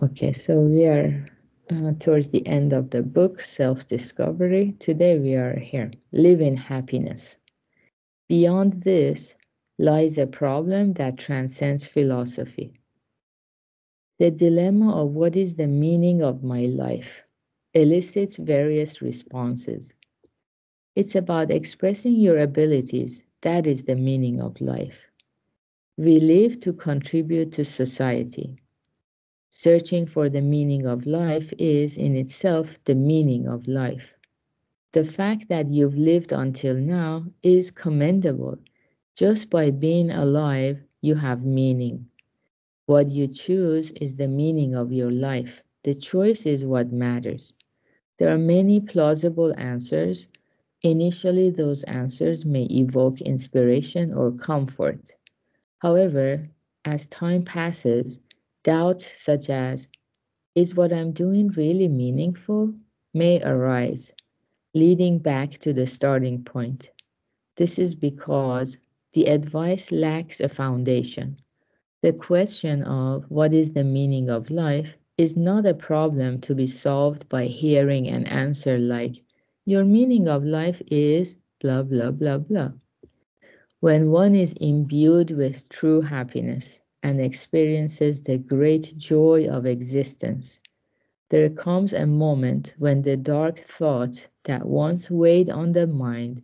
Okay, so we are towards the end of the book, Self-Discovery. Today we are here, Live in Happiness. Beyond this lies a problem that transcends philosophy. The dilemma of what is the meaning of my life elicits various responses. It's about expressing your abilities. That is the meaning of life. We live to contribute to society. Searching for the meaning of life is in itself the meaning of life. The fact that you've lived until now is commendable. Just by being alive, you have meaning. What you choose is the meaning of your life. The choice is what matters. There are many plausible answers. Initially, those answers may evoke inspiration or comfort. However, as time passes, doubts such as, is what I'm doing really meaningful? May arise, leading back to the starting point. This is because the advice lacks a foundation. The question of what is the meaning of life is not a problem to be solved by hearing an answer like, your meaning of life is blah, blah, blah, blah. When one is imbued with true happiness and experiences the great joy of existence, there comes a moment when the dark thoughts that once weighed on the mind,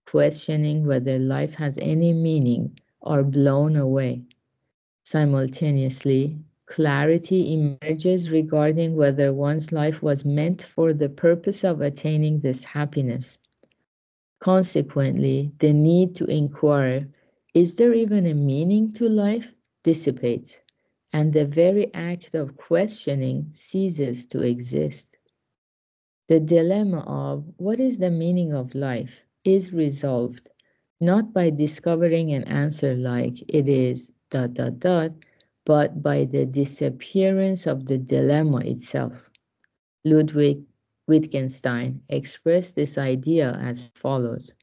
questioning whether life has any meaning, are blown away. Simultaneously, clarity emerges regarding whether one's life was meant for the purpose of attaining this happiness. Consequently, the need to inquire, is there even a meaning to life, dissipates, and the very act of questioning ceases to exist. The dilemma of what is the meaning of life is resolved not by discovering an answer like it is dot dot dot, but by the disappearance of the dilemma itself. Ludwig Wittgenstein expressed this idea as follows.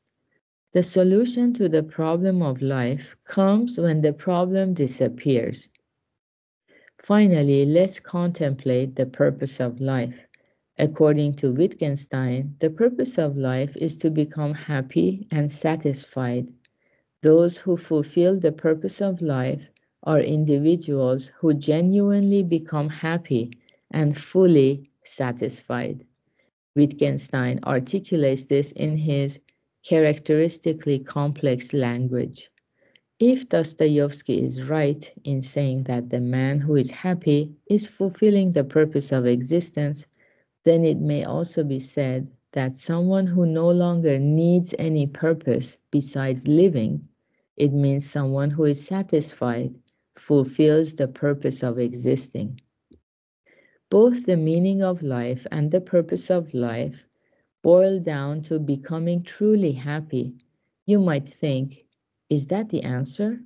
The solution to the problem of life comes when the problem disappears. Finally, let's contemplate the purpose of life. According to Wittgenstein, the purpose of life is to become happy and satisfied. Those who fulfill the purpose of life are individuals who genuinely become happy and fully satisfied. Wittgenstein articulates this in his characteristically complex language. If Dostoevsky is right in saying that the man who is happy is fulfilling the purpose of existence, then it may also be said that someone who no longer needs any purpose besides living, it means someone who is satisfied, fulfills the purpose of existing. Both the meaning of life and the purpose of life boil down to becoming truly happy. You might think, is that the answer?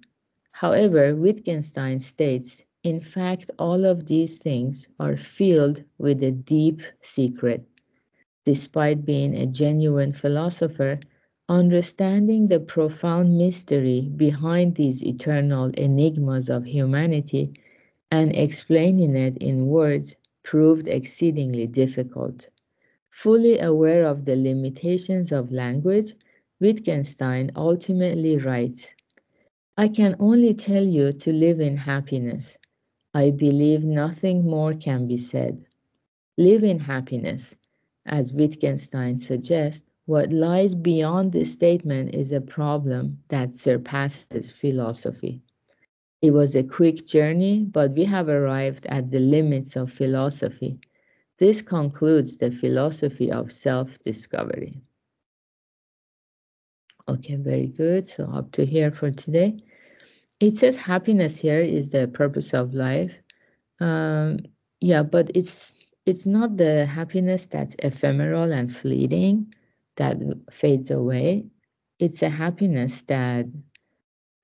However, Wittgenstein states, in fact, all of these things are filled with a deep secret. Despite being a genuine philosopher, understanding the profound mystery behind these eternal enigmas of humanity and explaining it in words proved exceedingly difficult. Fully aware of the limitations of language, Wittgenstein ultimately writes, I can only tell you to live in happiness. I believe nothing more can be said. Live in happiness. As Wittgenstein suggests, what lies beyond this statement is a problem that surpasses philosophy. It was a quick journey, but we have arrived at the limits of philosophy. This concludes the philosophy of self-discovery. Okay, very good. So up to here for today. It says happiness here is the purpose of life. Um, yeah, but it's not the happiness that's ephemeral and fleeting that fades away. It's a happiness that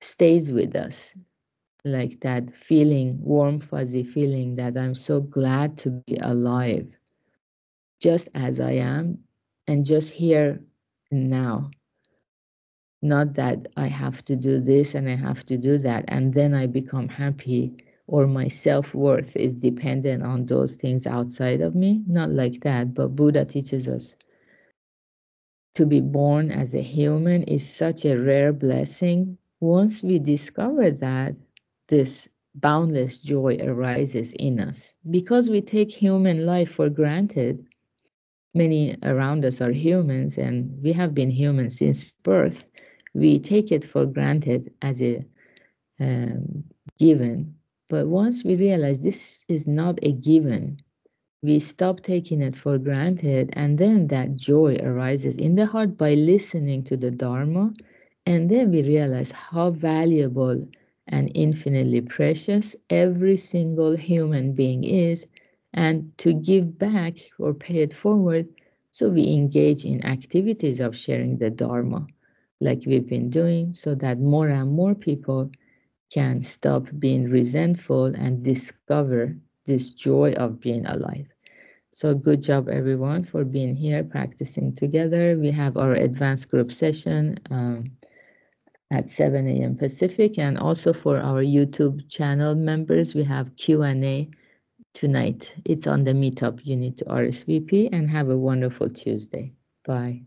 stays with us, like that feeling, warm, fuzzy feeling that I'm so glad to be alive, just as I am, and just here and now. Not that I have to do this and I have to do that, and then I become happy or my self-worth is dependent on those things outside of me. Not like that, but Buddha teaches us to be born as a human is such a rare blessing. Once we discover that, this boundless joy arises in us. Because we take human life for granted, many around us are humans and we have been human since birth. We take it for granted as a um, given. But once we realize this is not a given, we stop taking it for granted, and then that joy arises in the heart by listening to the Dharma. And then we realize how valuable and infinitely precious every single human being is, and to give back or pay it forward. So we engage in activities of sharing the Dharma like we've been doing, so that more and more people can stop being resentful and discover this joy of being alive. So good job, everyone, for being here, practicing together. We have our advanced group session at 7 a.m. Pacific, and also for our YouTube channel members, we have Q&A tonight. It's on the meetup. You need to RSVP, and have a wonderful Tuesday. Bye.